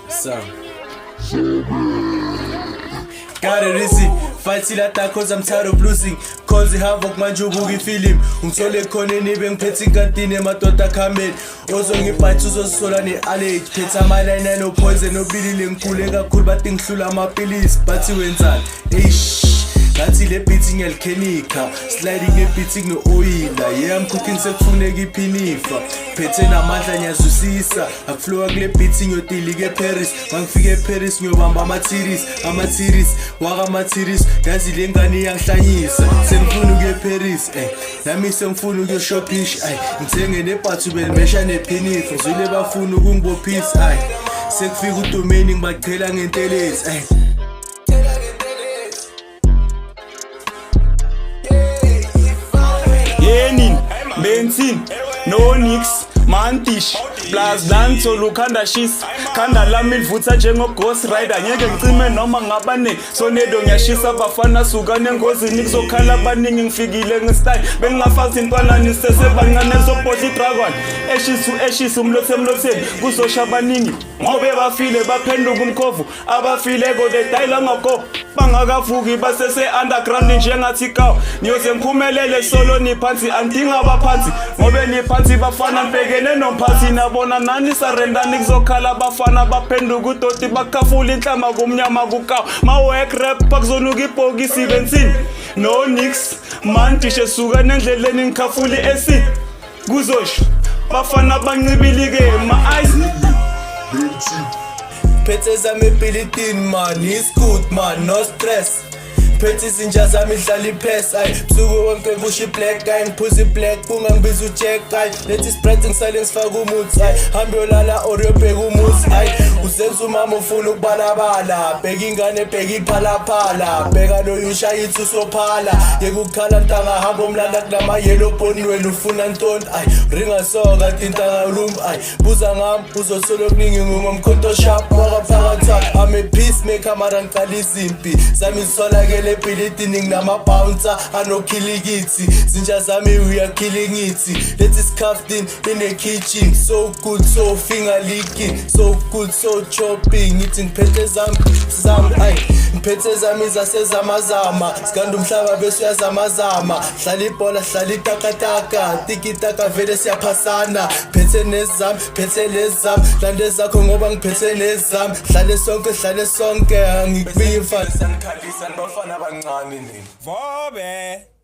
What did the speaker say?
So got it easy, fight till I die cause I'm tired of losing. Cause havoc manje ubuka ifilimu ungithole khoneni bengiphethe inkantini emadoda akhameni ozongibhathi uzozisola ne-allergy phethe ama-line no-poison obilile ngikhule kakhulu bathi ngihlula amapilisi bathi wenzani eish ngathi le beating ngiyalikhenika sliding nge-beating no-oyila yeah I'm cooking sekufuneka iphinifa phethe namandla ngiyazwisisa akuflowa kule beating yodili-ke eParis mangifike eParis ngiyobamba ama-series waka-ama-series yazi le ngane iyangihlanyisa sengifuna ukuya eParis nami sengifuna ukuyoshopisha ngithenge nebhathu belimesha nephinifa ngizwile bafuna ukungibophisa sekufika udomeni ngibachela ngentelezi Yenin, Benzin, no nix, mantish, plus dance lukhanda shis, khanda lami livutha njengo ghost rider ngeke ngicime noma ngabane sonedo ngiyashisa bafana suka nengozini kuzokhala abaningi ngifikile ngestyle bengingafazi intwanani sesebancane zobody dragon eshisu umlotheni kuzosha abaningi ngobe bafile baphenduka umkhovu abafile go the dial ngoko bangakavuki basese underground njengathi kaw niyoze ngiphumelele solo niphansi andinga abaphansi ngobe niphansi bafana mbekene nomphathi nabona nani surrender nikuzokhala bafana baphenduka udoti bakhafula inhlama kumnyama kukaw mawek rap bakuzonuka ibhokisi benzini no nix mantishe suka nendleleni ngikhafuli esi kuzosho bafana bancibilike ma eyes phethe zami ebhilidini man it's good man no stress phethe izinja zami ihlala iphess busuku wonke kusho i-black ngiphuza i-black kungangibiza ujack lethi spread ngisale ngifaka umuthi hambe yolala or yobheka umuzi uzenza umama ufuna ukubalabala bheka ingane bheka iphalaphala bheka noyushaya ithi usophala yeke ukukhala ntanga hamba umlanda kulamayelo boni wena ufuna ntoni ringasoka tintanga buza ngami uzosolo okuningi ngomkhonto sharp wakaphakathi I'm a peacemaker mara ngiqala izimpi zami zisolakele ebhilidini nginama-bouncer anokhilikhithi zinja zami we are killing it lethi scuffed in a kitchen so good so finger licking so good so chopping ngithi ngiphethe zami ngiphethe zami zasezamazama sikanda umhlaba bese uyazamazama hlala ibhola hlala itakataka tikitaka vele siyaphasana phethe nezami phethe lezami lande zakho ngoba ngiphethe nezami hlale sonke angikubiki mfana sanikhalisa nibafana abancane nini Vobe